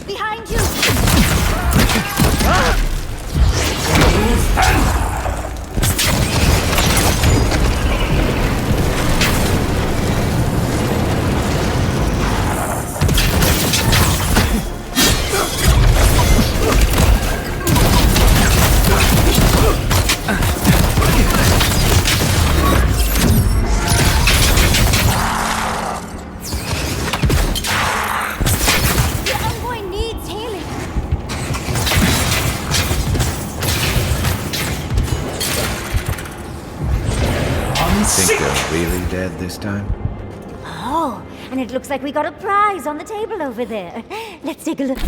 Behind you! Think they're really dead this time? Oh, and it looks like we got a prize on the table over there. Let's take a look.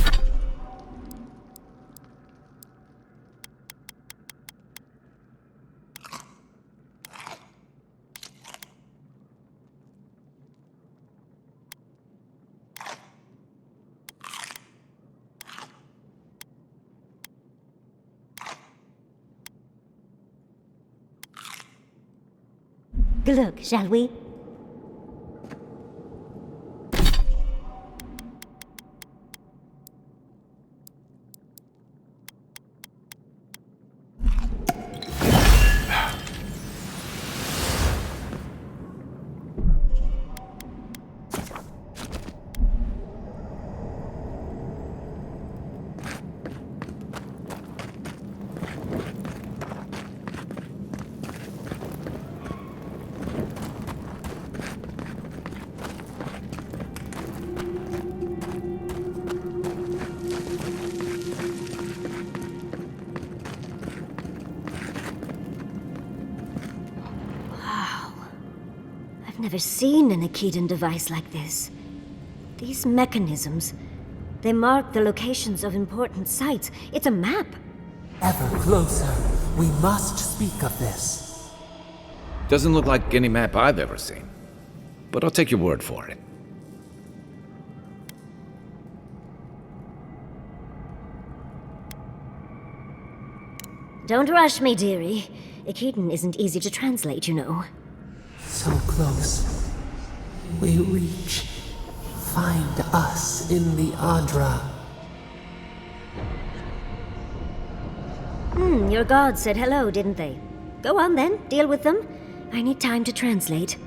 Look, shall we? I've never seen an Akedan device like this. These mechanisms, they mark the locations of important sites. It's a map. Ever closer. We must speak of this. Doesn't look like any map I've ever seen. But I'll take your word for it. Don't rush me, dearie. Akedan isn't easy to translate, you know. So close. We reach. Find us in the Adra. Your gods said hello, didn't they? Go on then, deal with them. I need time to translate.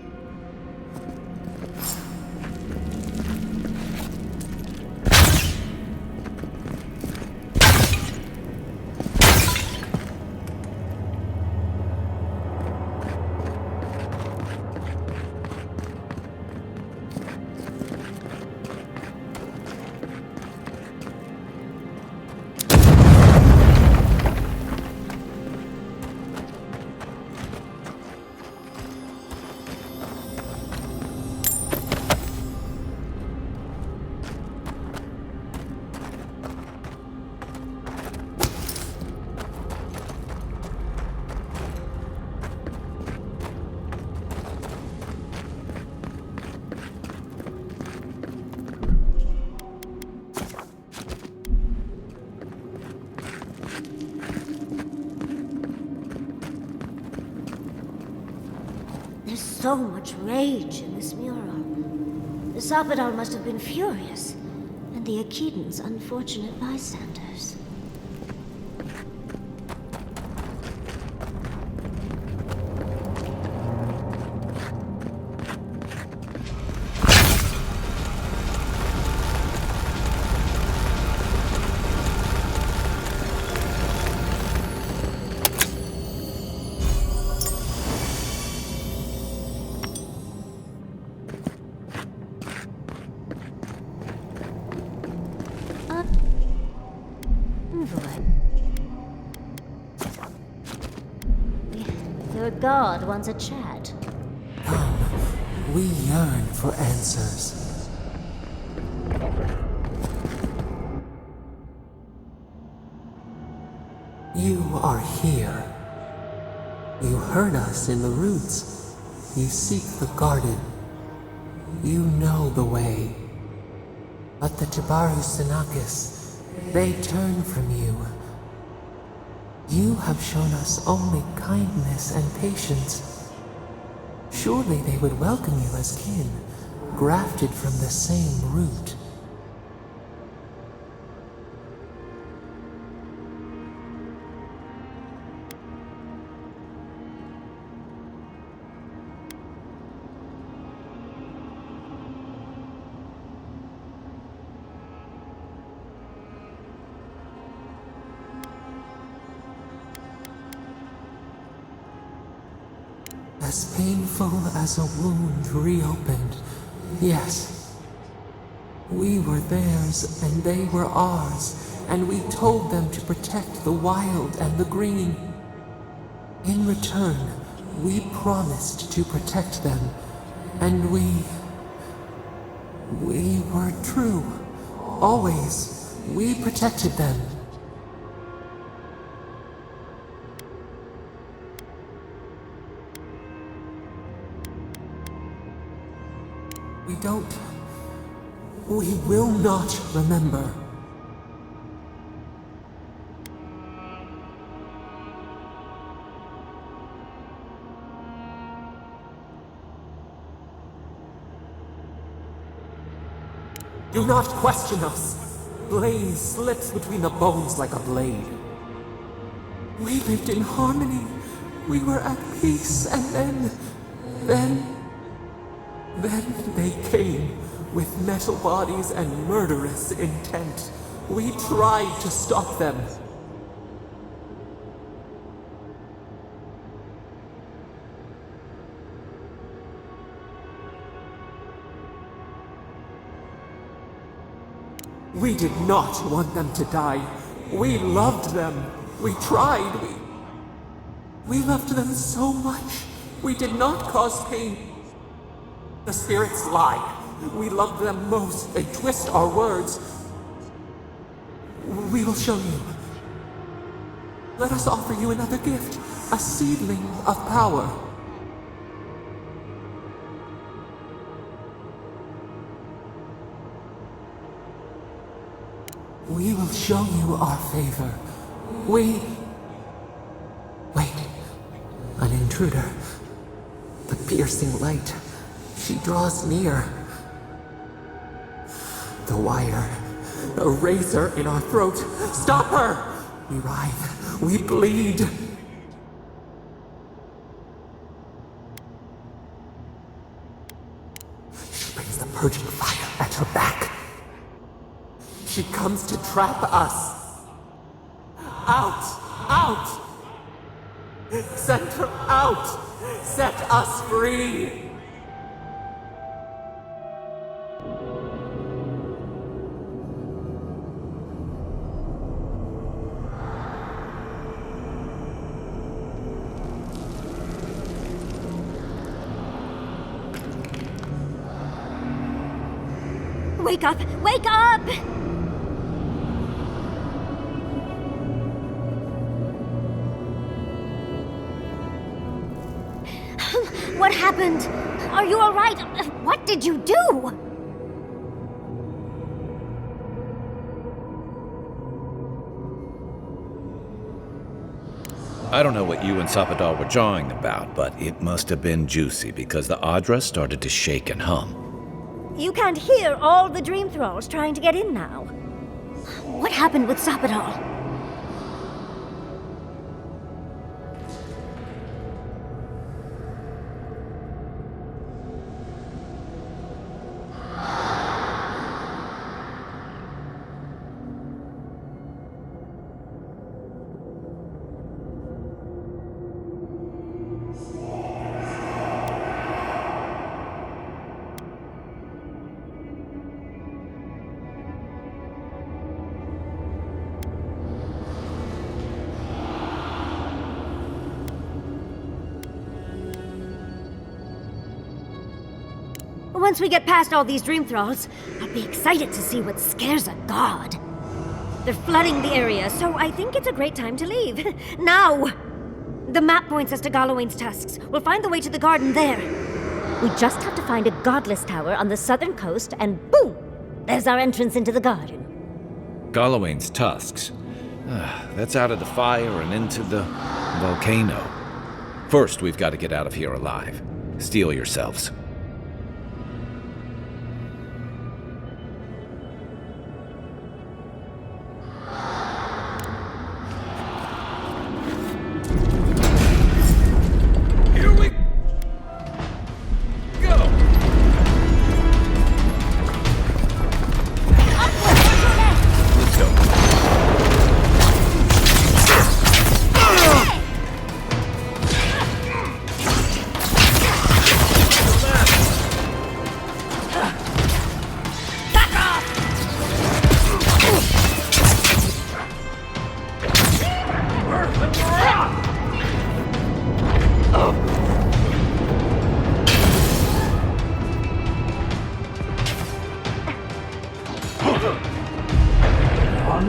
There's so much rage in this mural. The Sabadal must have been furious, and the Akedans unfortunate bystanders. Your god wants a chat. Come, we yearn for answers. You are here. You heard us in the roots. You seek the garden. You know the way. But the Jabaru Sinakis, they turn from you. You have shown us only kindness and patience. Surely they would welcome you as kin, grafted from the same root. As painful as a wound reopened, yes. We were theirs and they were ours, and we told them to protect the wild and the green. In return, we promised to protect them, and we were true. Always, we protected them. We will not remember. Do not question us. Blaze slips between the bones like a blade. We lived in harmony. We were at peace, and then they came with metal bodies and murderous intent. We tried to stop them. We did not want them to die. We loved them. We tried. We loved them so much. We did not cause pain. The spirits lie. We love them most. They twist our words. We will show you. Let us offer you another gift. A seedling of power. We will show you our favor. Wait. An intruder. The piercing light. She draws near. The wire. A razor in our throat. Stop her! We writhe. We bleed. She brings the purging fire at her back. She comes to trap us. Out! Send her out! Set us free! Wake up! Wake up! What happened? Are you all right? What did you do? I don't know what you and Sapadar were jawing about, but it must have been juicy because the Adra started to shake and hum. You can't hear all the dream thralls trying to get in now. What happened with Sapadar? Once we get past all these dream thralls, I'll be excited to see what scares a god. They're flooding the area, so I think it's a great time to leave. Now! The map points us to Gallowayne's tusks. We'll find the way to the garden there. We just have to find a godless tower on the southern coast, and boom! There's our entrance into the garden. Gallowayne's tusks. That's out of the fire and into the volcano. First, we've got to get out of here alive. Steel yourselves. Here we go!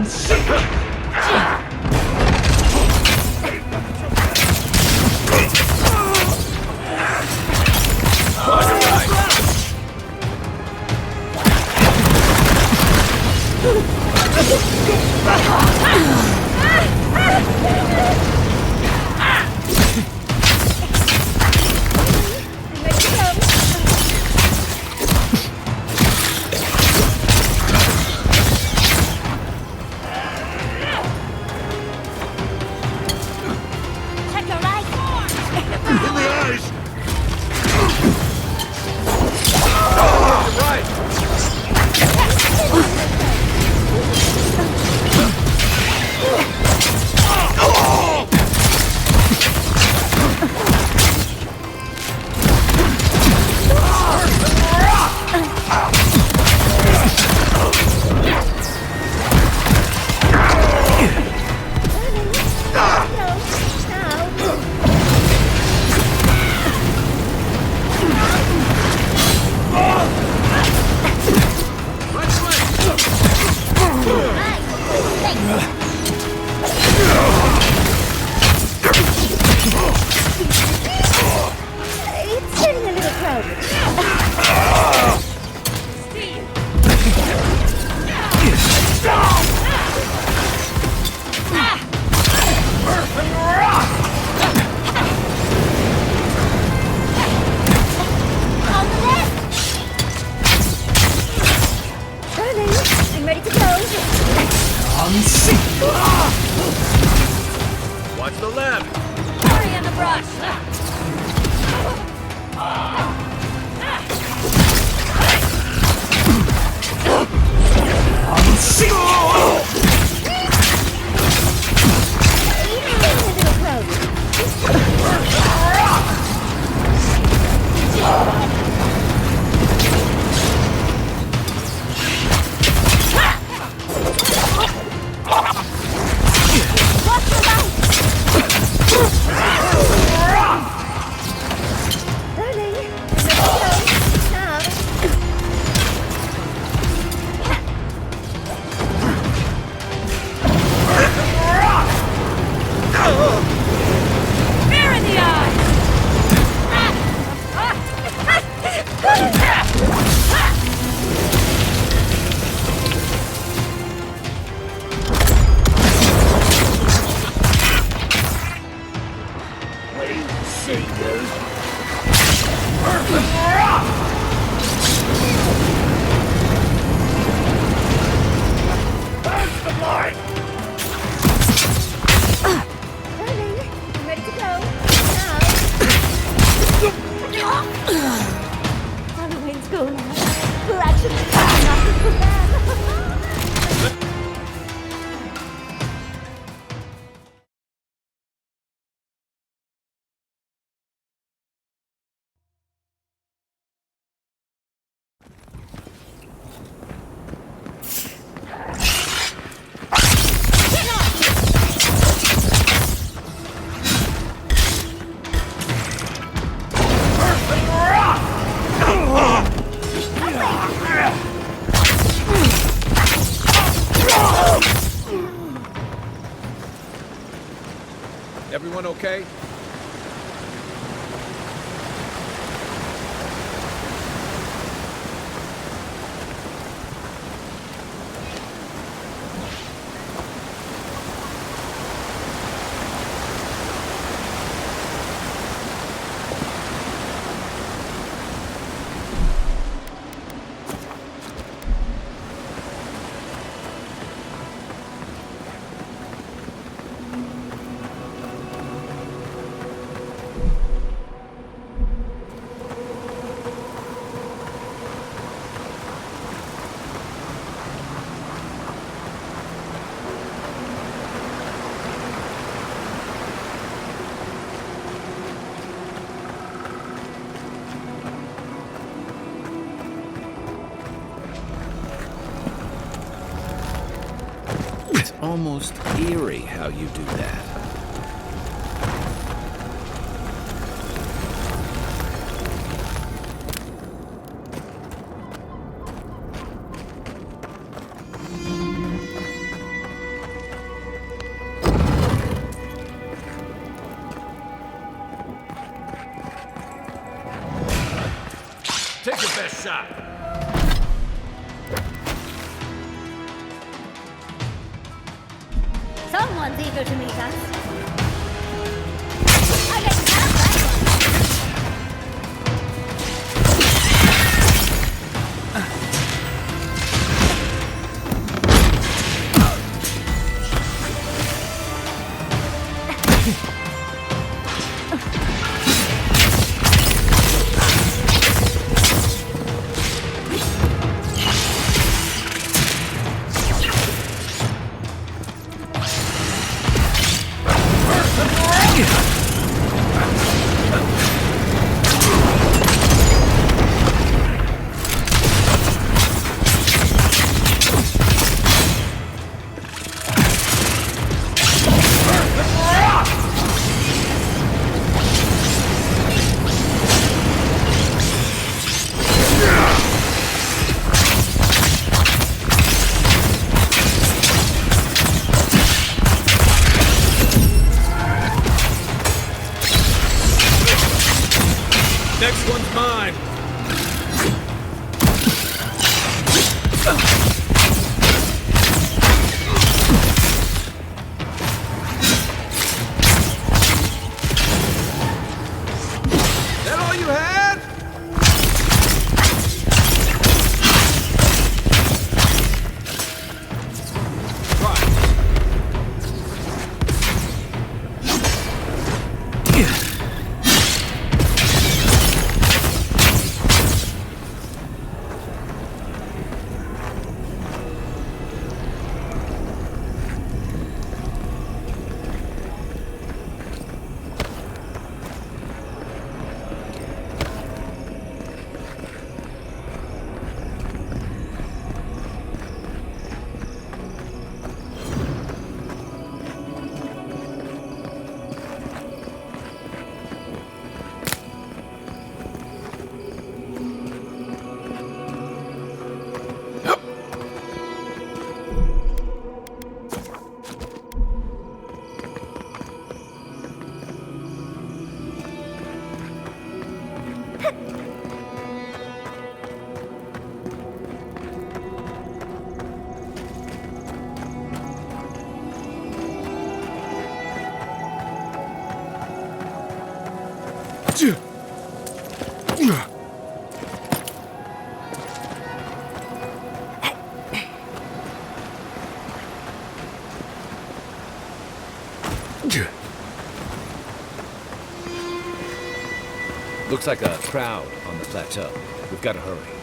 Let's go. It's getting a little crowded. Darling, I'm ready to go. Watch the left! Hurry in the brush. Everyone okay? almost eerie how you do that. Take your best shot. Someone's eager to meet us. I get to have that Next one's mine. That all you had? Looks like a crowd on the plateau. We've got to hurry.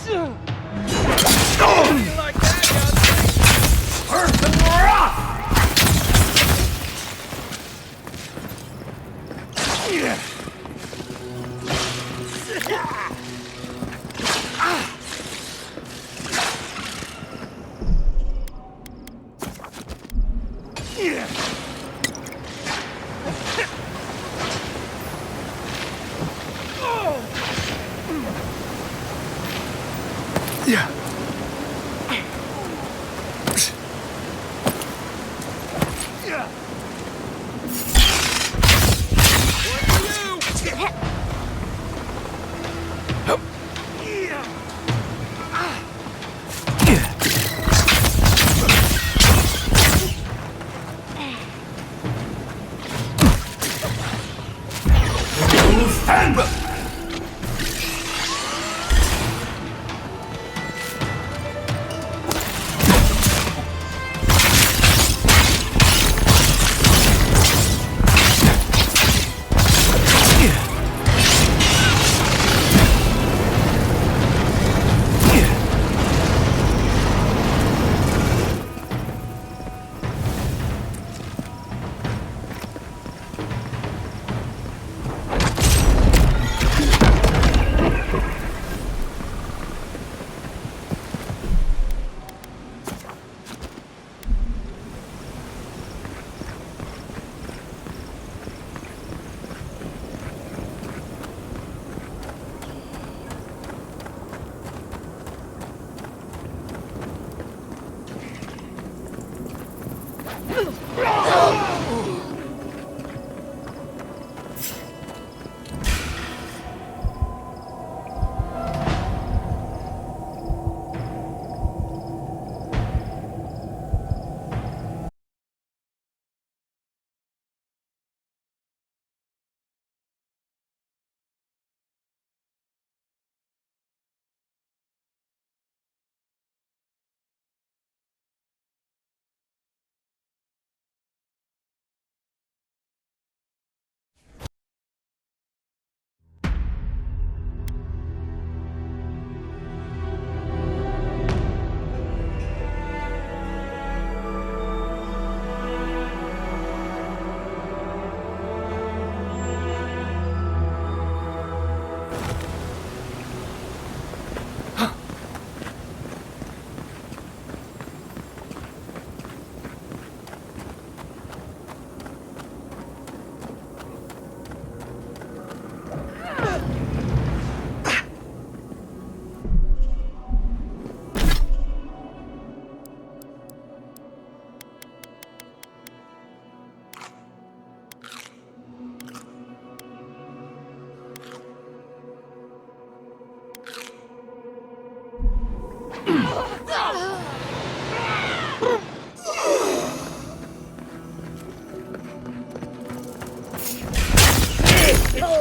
Like that, Earth and rock!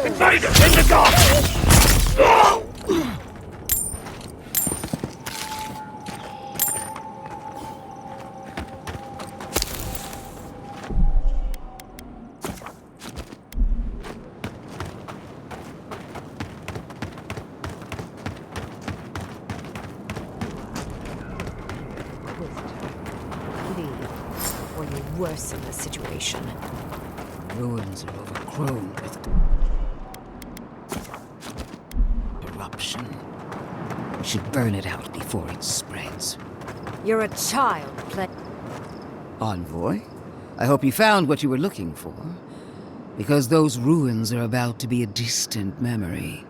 Invader in the garden! Leave, or you worsen the situation. Ruins are overgrown with corruption. We should burn it out before it spreads. You're a child, Envoy, I hope you found what you were looking for. Because those ruins are about to be a distant memory.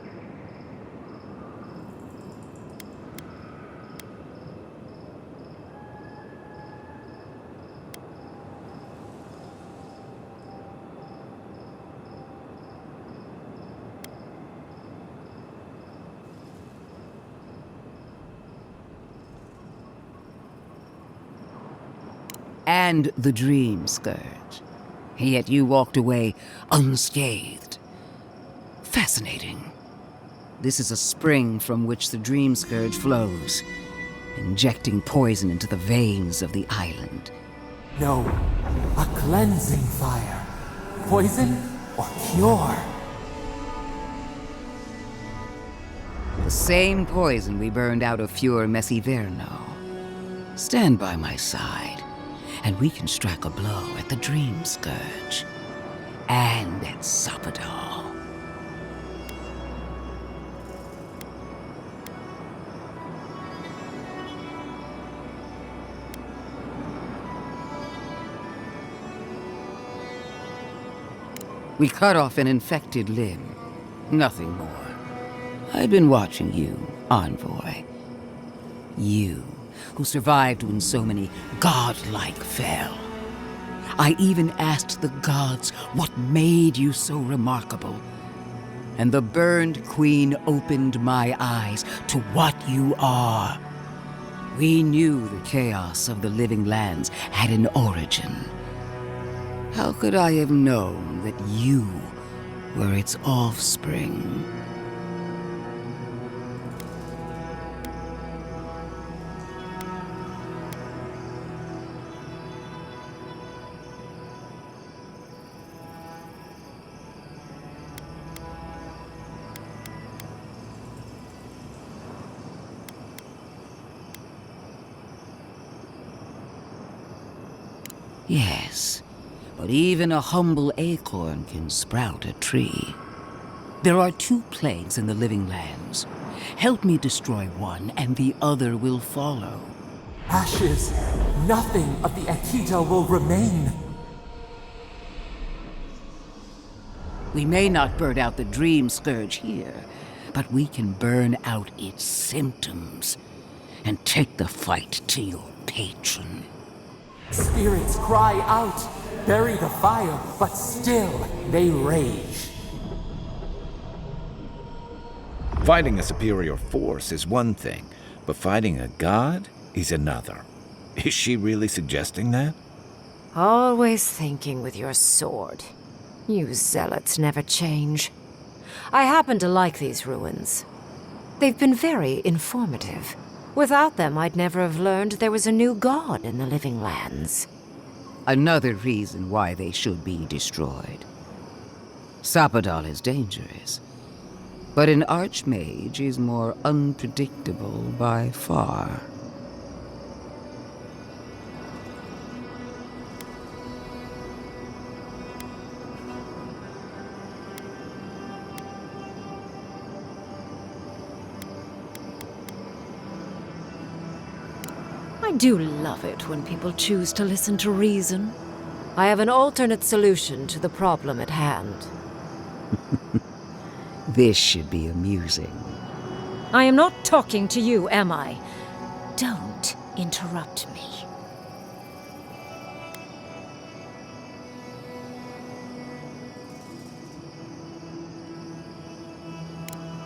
And the Dream Scourge. Yet you walked away unscathed. Fascinating. This is a spring from which the Dream Scourge flows, injecting poison into the veins of the island. No, a cleansing fire. Poison or cure? The same poison we burned out of Fur Messiverno. Stand by my side, and we can strike a blow at the Dream Scourge. And at Sapadal. We cut off an infected limb. Nothing more. I'd been watching you, Envoy. You, who survived when so many godlike fell. I even asked the gods what made you so remarkable. And the burned queen opened my eyes to what you are. We knew the chaos of the living lands had an origin. How could I have known that you were its offspring? Yes, but even a humble acorn can sprout a tree. There are 2 plagues in the living lands. Help me destroy one, and the other will follow. Ashes. Nothing of the Akita will remain. We may not burn out the Dream Scourge here, but we can burn out its symptoms and take the fight to your patron. Spirits cry out, bury the fire, but still they rage. Fighting a superior force is one thing, but fighting a god is another. Is she really suggesting that? Always thinking with your sword. You zealots never change. I happen to like these ruins. They've been very informative. Without them, I'd never have learned there was a new god in the living lands. Another reason why they should be destroyed. Sapadal is dangerous, but an archmage is more unpredictable by far. I do love it when people choose to listen to reason. I have an alternate solution to the problem at hand. This should be amusing. I am not talking to you, am I? Don't interrupt me.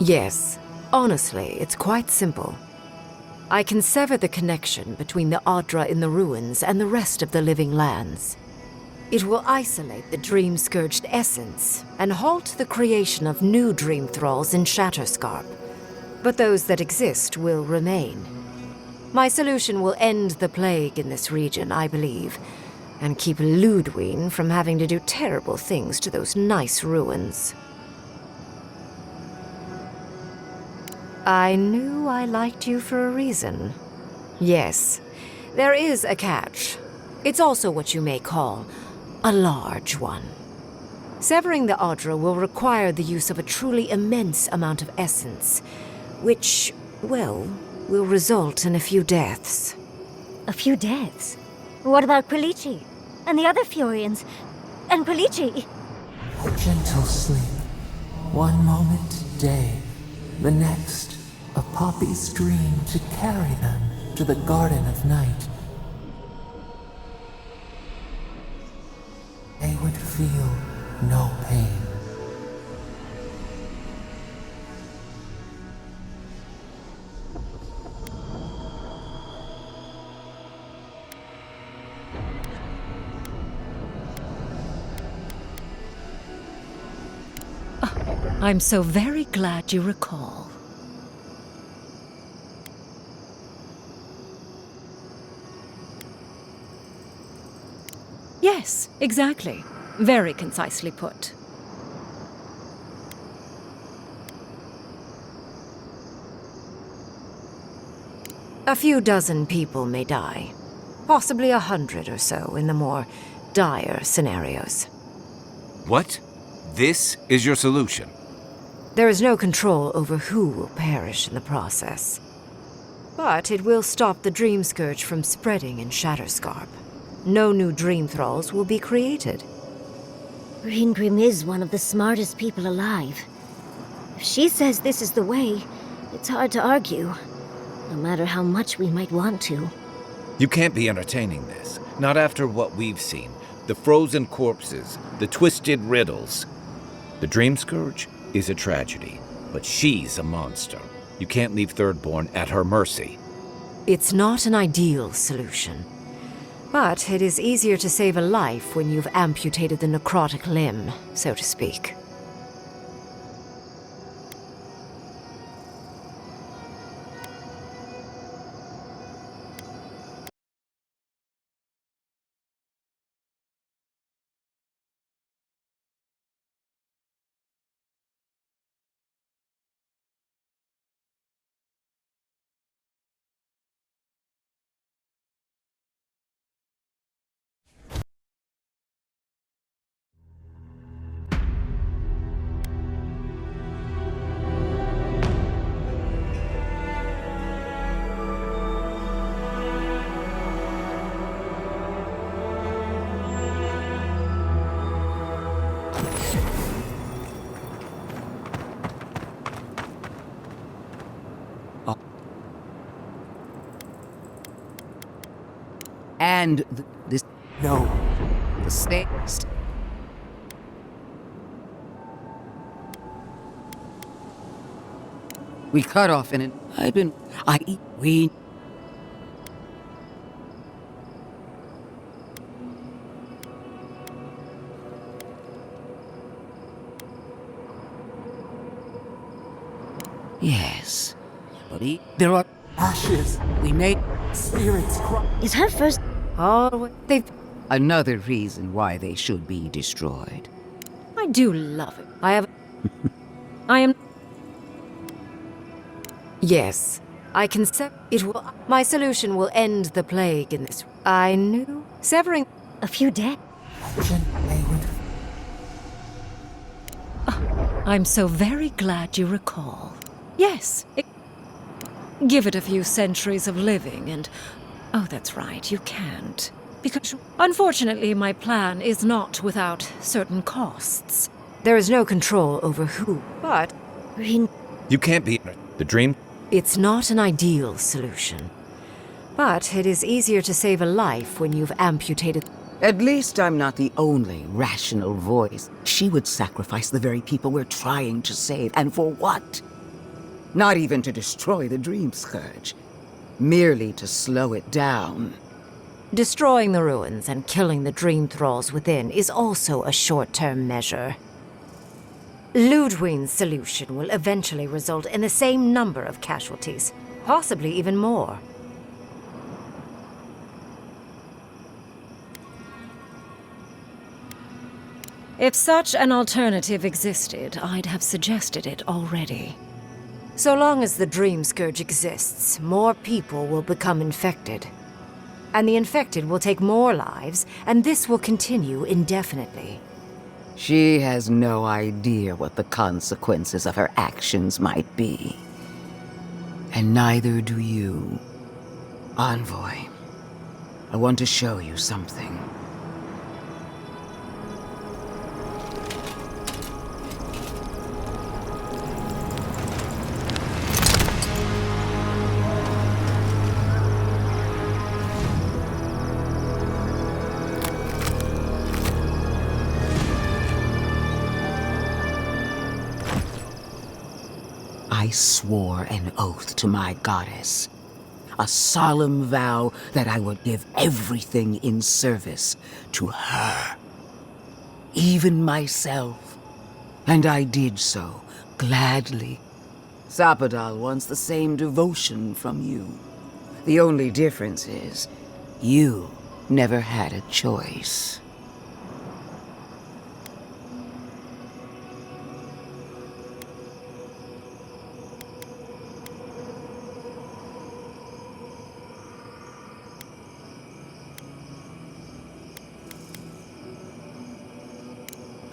Yes, honestly, it's quite simple. I can sever the connection between the Adra in the ruins and the rest of the living lands. It will isolate the dream-scourged essence and halt the creation of new dream thralls in Shatterscarp. But those that exist will remain. My solution will end the plague in this region, I believe, and keep Ludwine from having to do terrible things to those nice ruins. I knew I liked you for a reason. Yes, there is a catch. It's also what you may call a large one. Severing the Adra will require the use of a truly immense amount of essence, which, well, will result in a few deaths. A few deaths? What about Quilici? And the other Furians? And Quilici? A gentle sleep. One moment day, the next, a poppy's dream to carry them to the Garden of Night. They would feel no pain. I'm so very glad you recall. Yes, exactly. Very concisely put. A few dozen people may die. Possibly 100 or so in the more dire scenarios. What? This is your solution? There is no control over who will perish in the process. But it will stop the Dream Scourge from spreading in Shatterscarp. No new Dream Thralls will be created. Greengrim is one of the smartest people alive. If she says this is the way, it's hard to argue, no matter how much we might want to. You can't be entertaining this. Not after what we've seen. The frozen corpses, the twisted riddles. The Dream Scourge is a tragedy, but she's a monster. You can't leave Thirdborn at her mercy. It's not an ideal solution. But it is easier to save a life when you've amputated the necrotic limb, so to speak. And this... No. The stakes... We cut off in it. We... Yes. But there are... Ashes. We made... Spirits cry. Is her first... Oh, they've... Another reason why they should be destroyed. I do love it. I am... Yes, I can it will... My solution will end the plague in this... I knew... Severing... A few dead? I'm so very glad you recall. Yes, give it a few centuries of living and... Oh, that's right, you can't. Because, unfortunately, my plan is not without certain costs. There is no control over who, but... You can't be... The Dream... It's not an ideal solution. But it is easier to save a life when you've amputated... At least I'm not the only rational voice. She would sacrifice the very people we're trying to save. And for what? Not even to destroy the Dream Scourge. Merely to slow it down. Destroying the ruins and killing the Dream Thralls within is also a short-term measure. Ludwig's solution will eventually result in the same number of casualties, possibly even more. If such an alternative existed, I'd have suggested it already. So long as the Dream Scourge exists, more people will become infected. And the infected will take more lives, and this will continue indefinitely. She has no idea what the consequences of her actions might be. And neither do you. Envoy, I want to show you something. I swore an oath to my goddess. A solemn vow that I would give everything in service to her. Even myself. And I did so, gladly. Sapadal wants the same devotion from you. The only difference is, you never had a choice.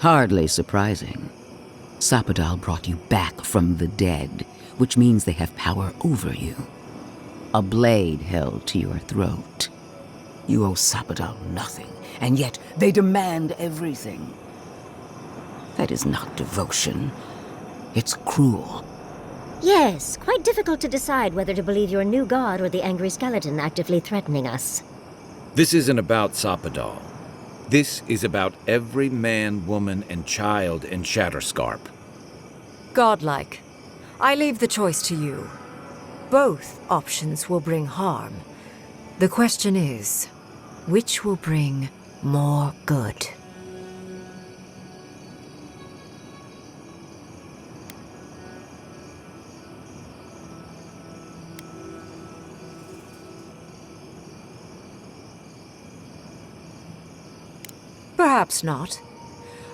Hardly surprising. Sapadal brought you back from the dead, which means they have power over you. A blade held to your throat. You owe Sapadal nothing, and yet they demand everything. That is not devotion. It's cruel. Yes, quite difficult to decide whether to believe your new god or the angry skeleton actively threatening us. This isn't about Sapadal. This is about every man, woman, and child in Shatterscarp. Godlike. I leave the choice to you. Both options will bring harm. The question is, which will bring more good? Perhaps not.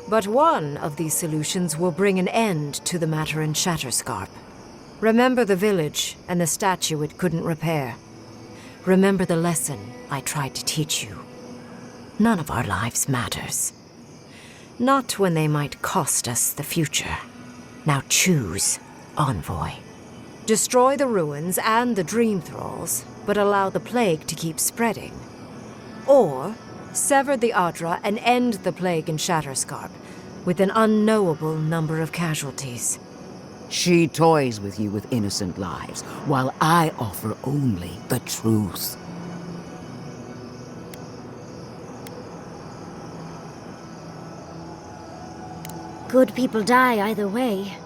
But one of these solutions will bring an end to the matter in Shatterscarp. Remember the village and the statue it couldn't repair. Remember the lesson I tried to teach you. None of our lives matters. Not when they might cost us the future. Now choose, Envoy. Destroy the ruins and the Dream Thralls, but allow the plague to keep spreading. Or sever the Adra and end the plague in Shatterscarp, with an unknowable number of casualties. She toys with you with innocent lives, while I offer only the truth. Good people die either way,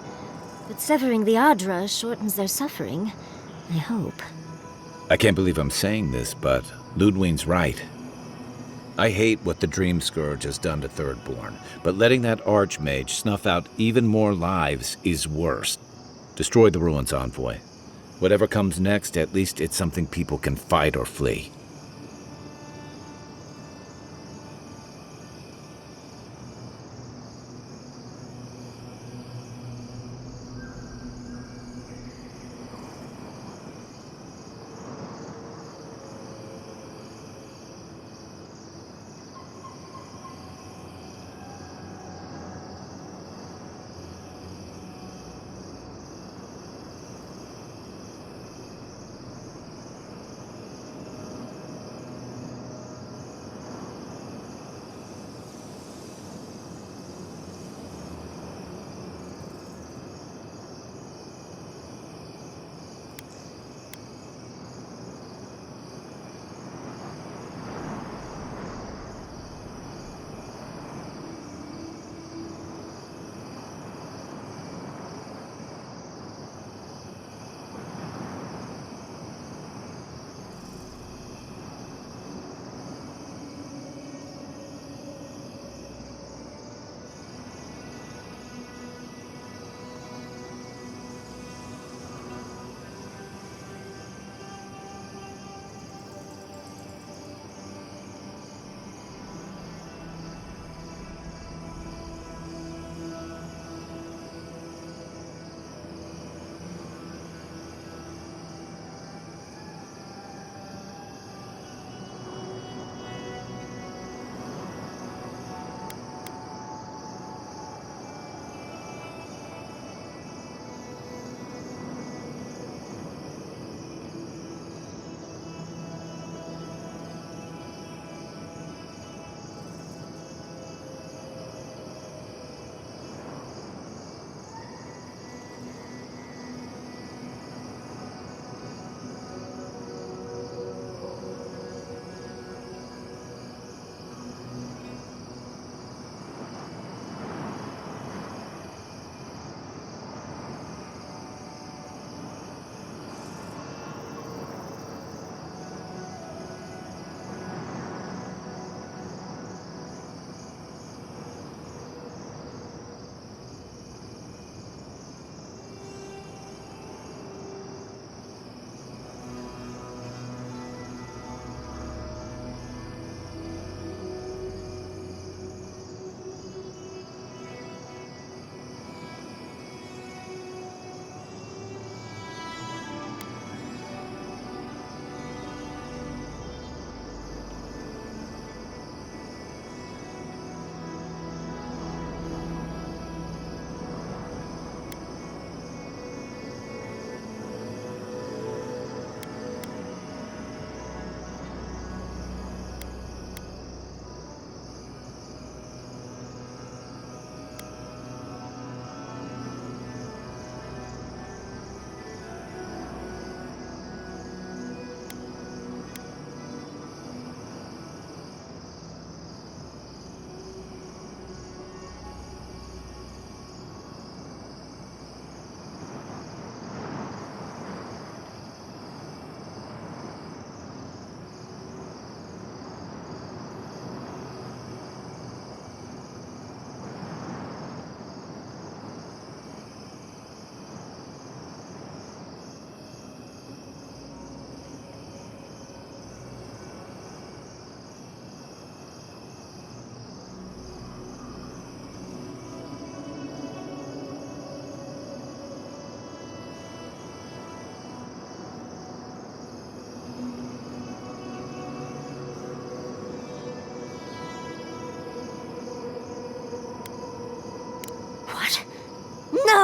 but severing the Adra shortens their suffering, I hope. I can't believe I'm saying this, but Ludwine's right. I hate what the Dream Scourge has done to Thirdborn, but letting that Archmage snuff out even more lives is worse. Destroy the ruins, Envoy. Whatever comes next, at least it's something people can fight or flee.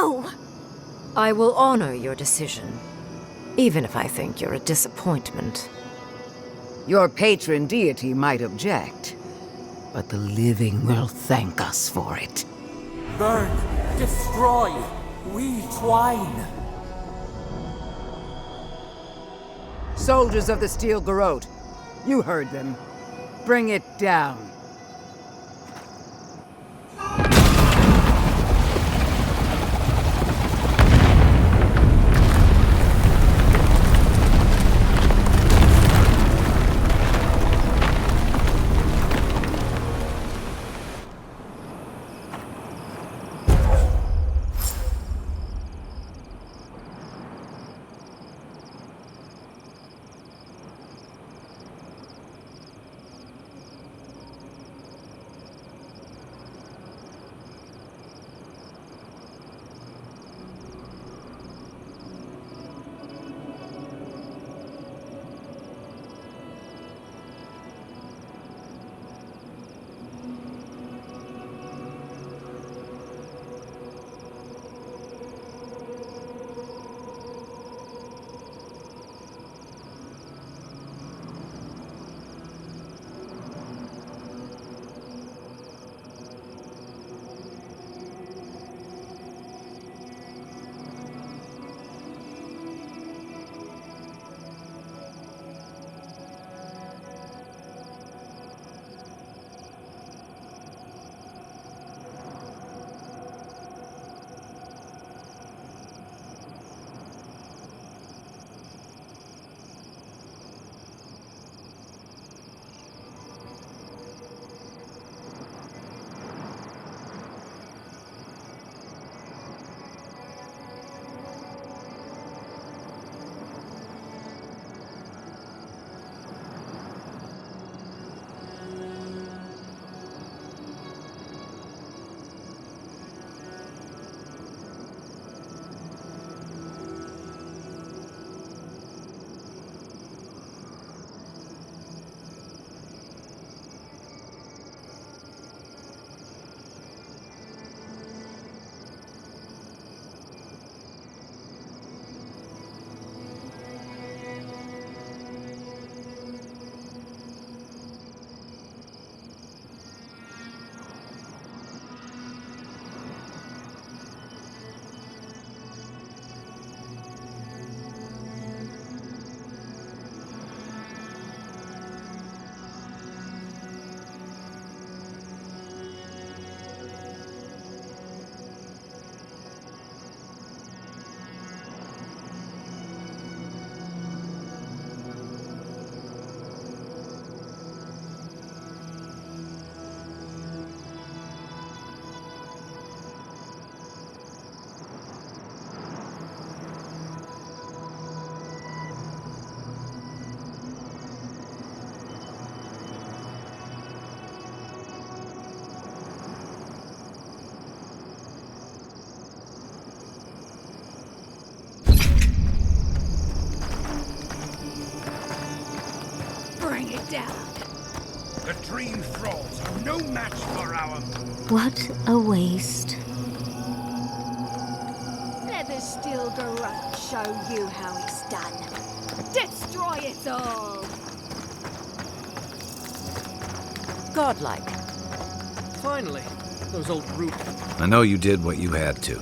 No! I will honor your decision, even if I think you're a disappointment. Your patron deity might object, but the living will thank us for it. Burn, destroy, we twine. Soldiers of the Steel Garrote, you heard them. Bring it down. Bring it down. The Dream Thralls are no match for our... What a waste. Let the Steel Garrote show you how it's done. Destroy it all! Godlike. Finally, those old brute. I know you did what you had to.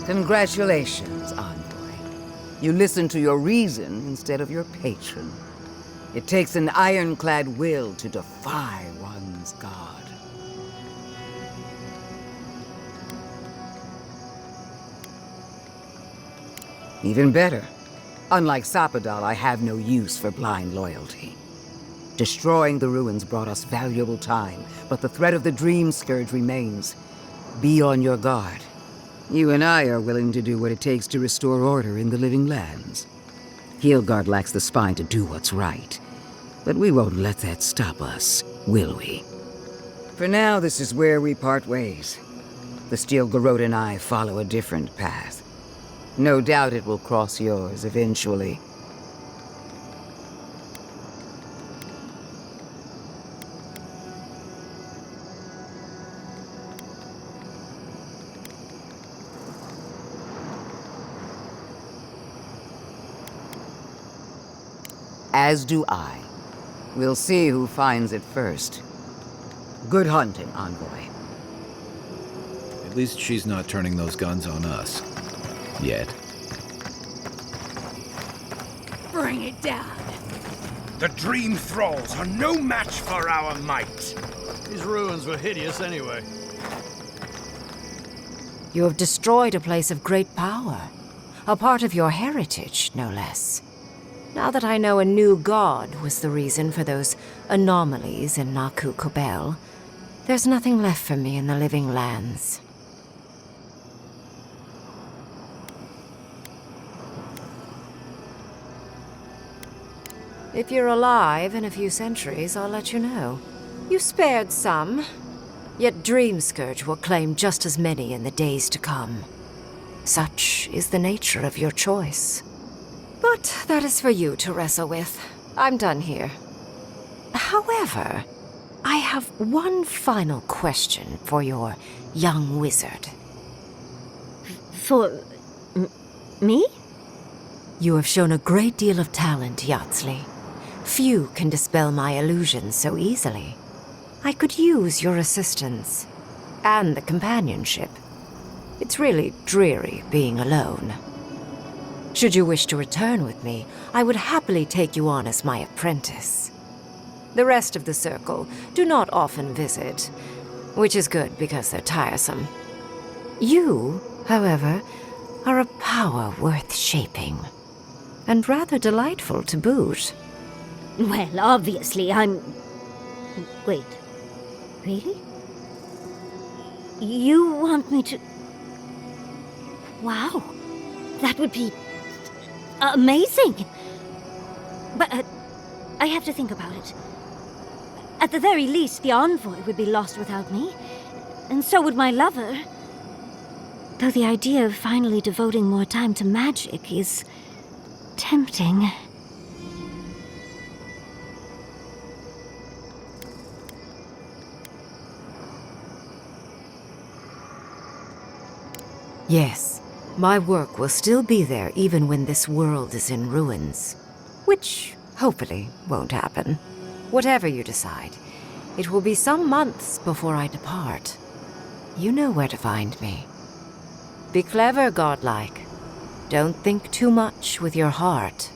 Congratulations, Envoy. You listen to your reason instead of your patron. It takes an ironclad will to defy one's god. Even better. Unlike Sapadal, I have no use for blind loyalty. Destroying the ruins brought us valuable time, but the threat of the Dream Scourge remains. Be on your guard. You and I are willing to do what it takes to restore order in the Living Lands. Heelgard lacks the spine to do what's right, but we won't let that stop us, will we? For now, this is where we part ways. The Steel Garrote and I follow a different path. No doubt it will cross yours eventually. As do I. We'll see who finds it first. Good hunting, Envoy. At least she's not turning those guns on us. Yet. Bring it down. The Dream Thralls are no match for our might. These ruins were hideous anyway. You have destroyed a place of great power. A part of your heritage, no less. Now that I know a new god was the reason for those anomalies in Naku Kobel, there's nothing left for me in the Living Lands. If you're alive in a few centuries, I'll let you know. You spared some, yet Dream Scourge will claim just as many in the days to come. Such is the nature of your choice. But that is for you to wrestle with. I'm done here. However, I have one final question for your young wizard. For... me? You have shown a great deal of talent, Yatsley. Few can dispel my illusions so easily. I could use your assistance. And the companionship. It's really dreary being alone. Should you wish to return with me, I would happily take you on as my apprentice. The rest of the circle do not often visit, which is good because they're tiresome. You, however, are a power worth shaping, and rather delightful to boot. Well, obviously, I'm... Wait. Really? You want me to... Wow. That would be... amazing! But I have to think about it. At the very least, the Envoy would be lost without me, and so would my lover. Though the idea of finally devoting more time to magic is... tempting. Yes, my work will still be there even when this world is in ruins. Which, hopefully, won't happen. Whatever you decide, it will be some months before I depart. You know where to find me. Be clever, godlike. Don't think too much with your heart.